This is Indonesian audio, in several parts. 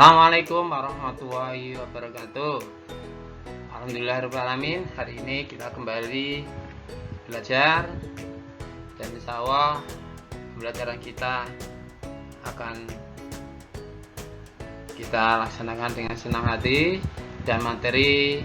Assalamualaikum warahmatullahi wabarakatuh. Alhamdulillahirrahmanirrahim. Hari ini kita kembali belajar, dan insya Allah pembelajaran kita akan kita laksanakan dengan senang hati, dan materi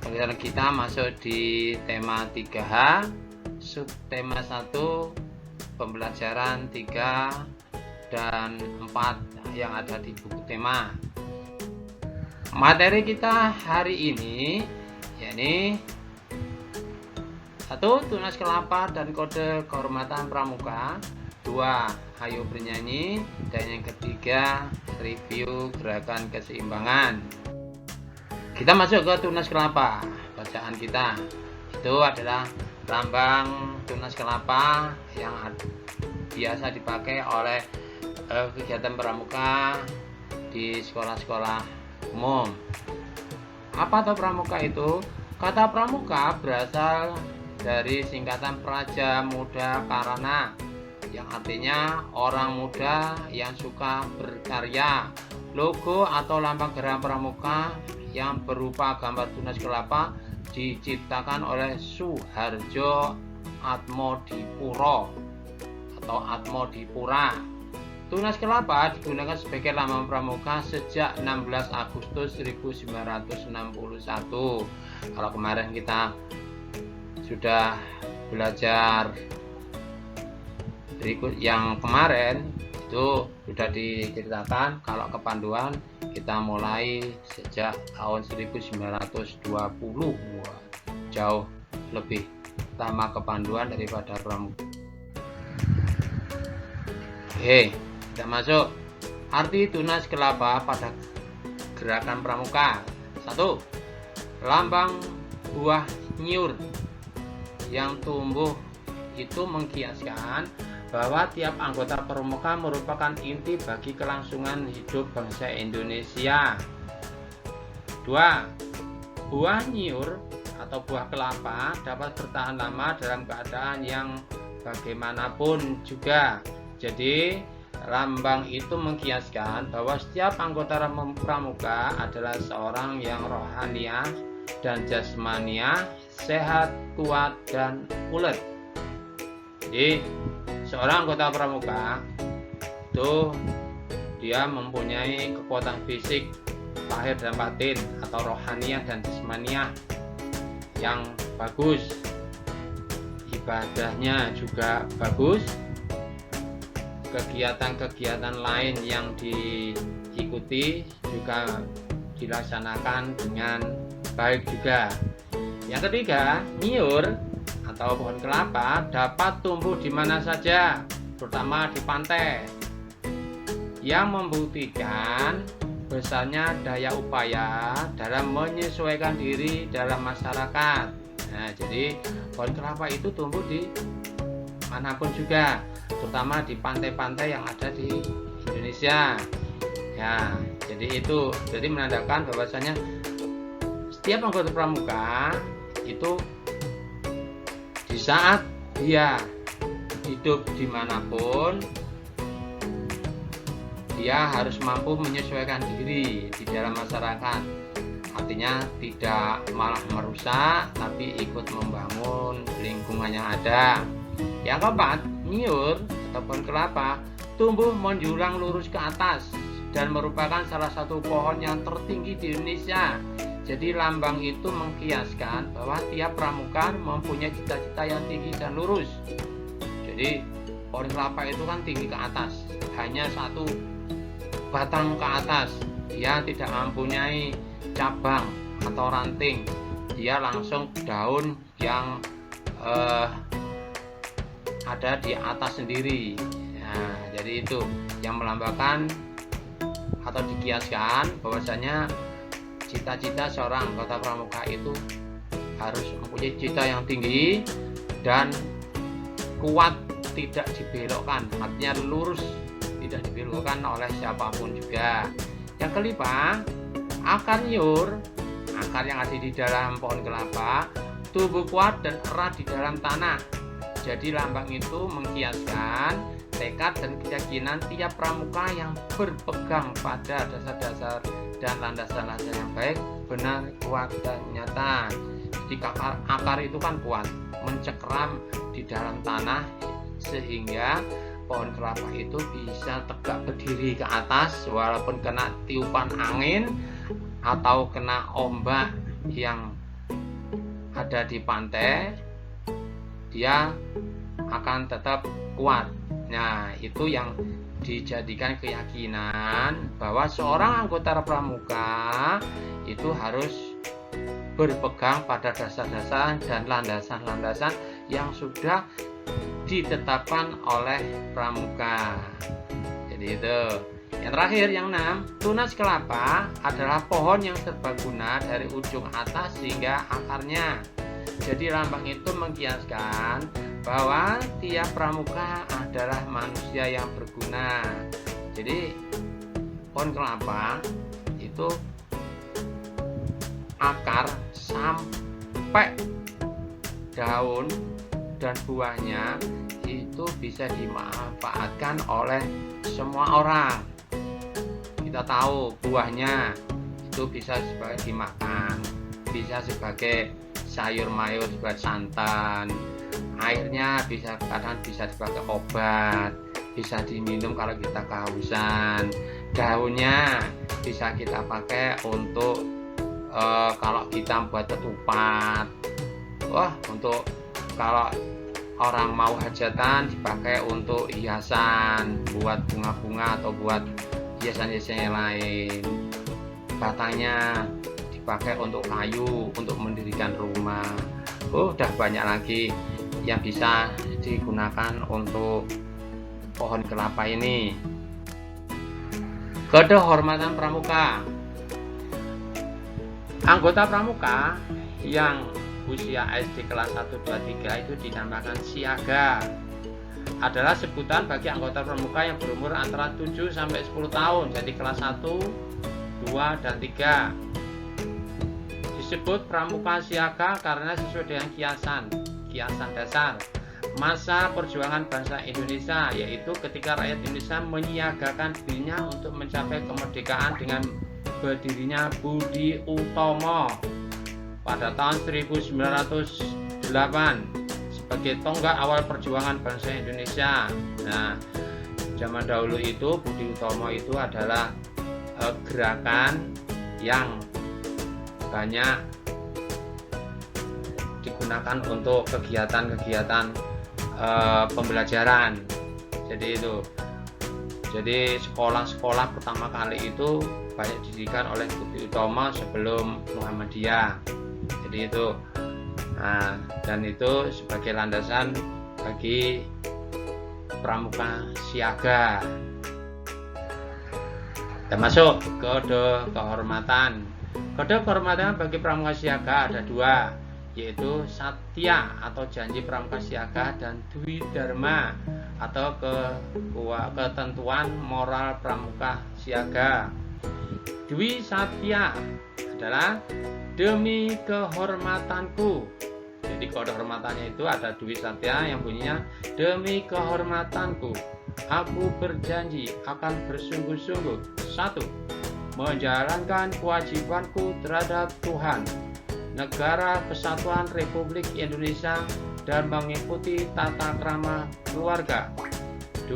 pembelajaran kita masuk di tema 3H, subtema 1, pembelajaran 3 dan 4 yang ada di buku tema. Materi kita hari ini yakni 1. Tunas kelapa dan kode kehormatan pramuka. 2. Ayo bernyanyi. Dan yang ketiga, review gerakan keseimbangan. Kita masuk ke tunas kelapa. Bacaan kita itu adalah lambang tunas kelapa yang biasa dipakai oleh kegiatan pramuka di sekolah-sekolah umum. Apa itu pramuka itu? Kata pramuka berasal dari singkatan praja muda karana, yang artinya orang muda yang suka berkarya. Logo atau lambang gerakan pramuka yang berupa gambar tunas kelapa diciptakan oleh Suharjo Atmodipuro atau Atmodipura. Tunas kelapa digunakan sebagai lambang pramuka sejak 16 Agustus 1961. Kalau kemarin kita sudah belajar berikut yang kemarin itu sudah diceritakan kalau kepanduan kita mulai sejak tahun 1920. Jauh lebih lama kepanduan daripada pramuka. Kita masuk. Arti tunas kelapa pada gerakan pramuka. 1. Lambang buah nyiur yang tumbuh itu mengkiaskan bahwa tiap anggota pramuka merupakan inti bagi kelangsungan hidup bangsa Indonesia. 2. Buah nyiur atau buah kelapa dapat bertahan lama dalam keadaan yang bagaimanapun juga. Jadi lambang itu mengkiaskan bahwa setiap anggota pramuka adalah seorang yang rohaniah dan jasmaniah sehat, kuat, dan ulet. Jadi seorang anggota pramuka itu dia mempunyai kekuatan fisik lahir dan batin atau rohaniah dan jasmaniah yang bagus, ibadahnya juga bagus, kegiatan-kegiatan lain yang diikuti juga dilaksanakan dengan baik juga. Yang ketiga, nyiur atau pohon kelapa dapat tumbuh di mana saja, terutama di pantai, yang membuktikan besarnya daya upaya dalam menyesuaikan diri dalam masyarakat. Nah, jadi pohon kelapa itu tumbuh di manapun juga, terutama di pantai-pantai yang ada di Indonesia. Ya, jadi itu menandakan bahwasanya setiap anggota pramuka itu di saat dia hidup dimanapun, dia harus mampu menyesuaikan diri di dalam masyarakat. Artinya tidak malah merusak, tapi ikut membangun lingkungan yang ada. Yang keempat, nyiur atau pohon kelapa tumbuh menjulang lurus ke atas dan merupakan salah satu pohon yang tertinggi di Indonesia. Jadi lambang itu mengkiaskan bahwa tiap pramuka mempunyai cita-cita yang tinggi dan lurus. Jadi pohon kelapa itu kan tinggi ke atas, hanya satu batang ke atas, dia tidak mempunyai cabang atau ranting, dia langsung daun yang ada di atas sendiri. Nah, jadi itu yang melambangkan atau dikiaskan bahwasanya cita-cita seorang anggota pramuka itu harus mempunyai cita yang tinggi dan kuat, tidak dibelokkan, artinya lurus, tidak dibelokkan oleh siapapun juga. Yang kelima, akar nyiur, akar yang ada di dalam pohon kelapa tumbuh kuat dan erat di dalam tanah. Jadi lambang itu mengkiaskan tekad dan keyakinan tiap pramuka yang berpegang pada dasar-dasar dan landasan-landasan yang baik, benar, kuat, dan nyata. Jadi akar itu kan kuat, mencekram di dalam tanah sehingga pohon kelapa itu bisa tegak berdiri ke atas walaupun kena tiupan angin atau kena ombak yang ada di pantai, dia akan tetap kuat. Nah, itu yang dijadikan keyakinan bahwa seorang anggota pramuka itu harus berpegang pada dasar-dasar dan landasan-landasan yang sudah ditetapkan oleh pramuka. Jadi itu. Yang terakhir, yang 6, tunas kelapa adalah pohon yang serbaguna dari ujung atas hingga akarnya. Jadi lambang itu mengkiaskan bahwa tiap pramuka adalah manusia yang berguna. Jadi pohon kelapa itu akar sampai daun dan buahnya itu bisa dimanfaatkan oleh semua orang. Kita tahu buahnya itu bisa sebagai dimakan, bisa sebagai sayur mayur sebagai santan, airnya kadang bisa sebagai obat, bisa diminum kalau kita kehausan, daunnya bisa kita pakai untuk kalau kita buat ketupat, untuk kalau orang mau hajatan dipakai untuk hiasan, buat bunga-bunga atau buat hiasan-hiasan yang lain. Batangnya dipakai untuk kayu, untuk mendirikan rumah. Udah banyak lagi yang bisa digunakan untuk pohon kelapa ini. Kehormatan pramuka. Anggota pramuka yang usia SD kelas 1, 2, 3 itu dinamakan siaga. Adalah sebutan bagi anggota pramuka yang berumur antara 7 sampai 10 tahun. Jadi kelas 1, 2, dan 3. Disebut pramuka siaga karena sesuai dengan kiasan dasar masa perjuangan bangsa Indonesia, yaitu ketika rakyat Indonesia menyiagakan dirinya untuk mencapai kemerdekaan dengan berdirinya Budi Utomo pada tahun 1908 sebagai tonggak awal perjuangan bangsa Indonesia. Nah, zaman dahulu itu Budi Utomo itu adalah gerakan yang banyak digunakan untuk kegiatan-kegiatan pembelajaran. Jadi sekolah-sekolah pertama kali itu banyak didirikan oleh Budi Utomo sebelum Muhammadiyah. Jadi itu. Nah, dan itu sebagai landasan bagi pramuka siaga. Kita masuk kode kehormatan. Kode kehormatan bagi pramuka siaga ada 2, yaitu satya atau janji pramuka siaga dan dwi dharma atau ketentuan moral pramuka siaga. Dwi satya adalah demi kehormatanku. Jadi kode hormatannya itu ada dwi satya yang bunyinya demi kehormatanku aku berjanji akan bersungguh-sungguh 1. Menjalankan kewajibanku terhadap Tuhan, Negara Kesatuan Republik Indonesia, dan mengikuti tata krama keluarga. 2.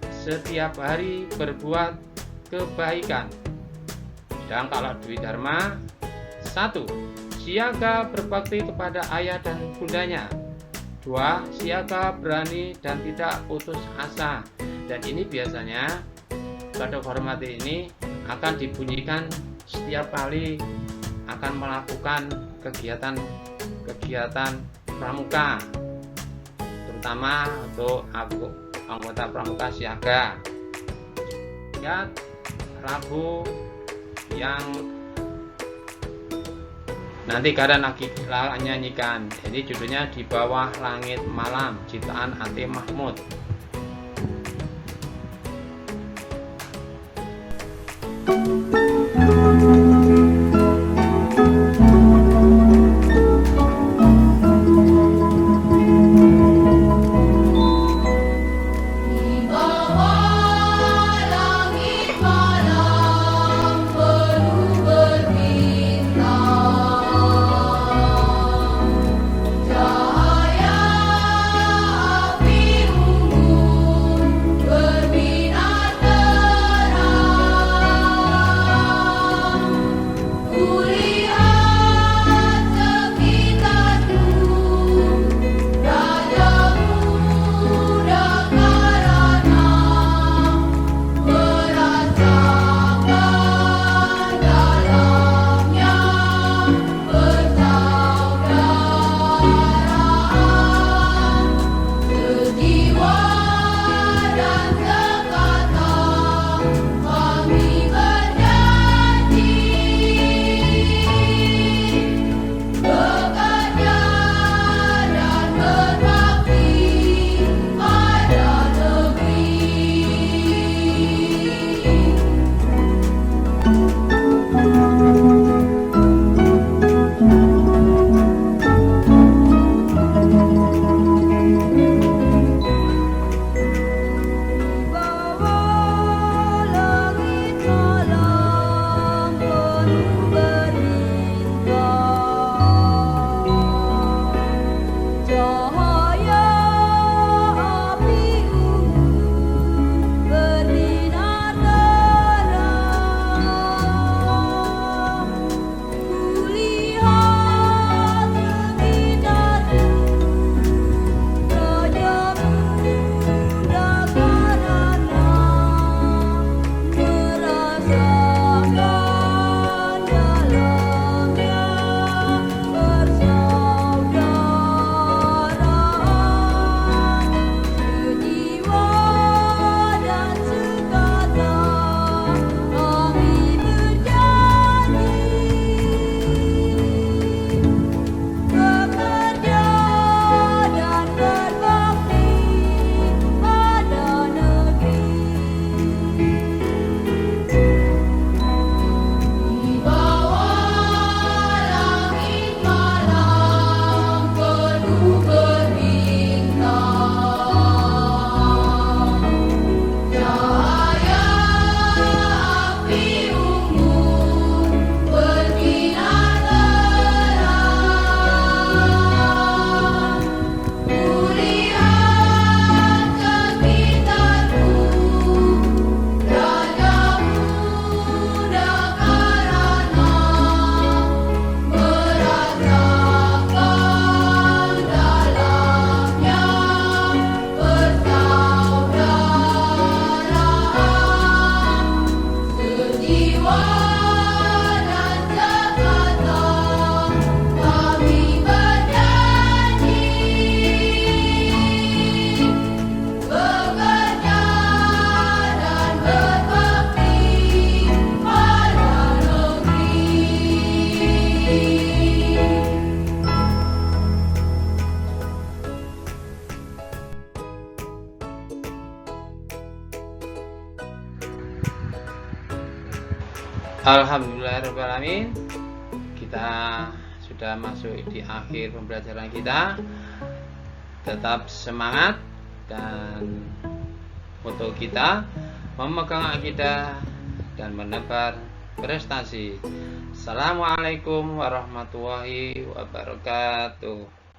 Setiap hari berbuat kebaikan. Dan kalau dwi dharma, 1. Siaga berbakti kepada ayah dan bundanya. 2. Siaga berani dan tidak putus asa. Dan ini biasanya kode hormati ini akan dibunyikan setiap kali akan melakukan kegiatan pramuka, terutama untuk anggota pramuka siaga. Lihat lagu yang nanti kalian lagi nyanyikan, ini judulnya Di Bawah Langit Malam, ciptaan Atim Mahmud. Di Alhamdulillahirrahmanirrahim. Kita sudah masuk di akhir pembelajaran kita. Tetap semangat, dan moto kita memegang akidah dan menebar prestasi. Assalamualaikum warahmatullahi wabarakatuh.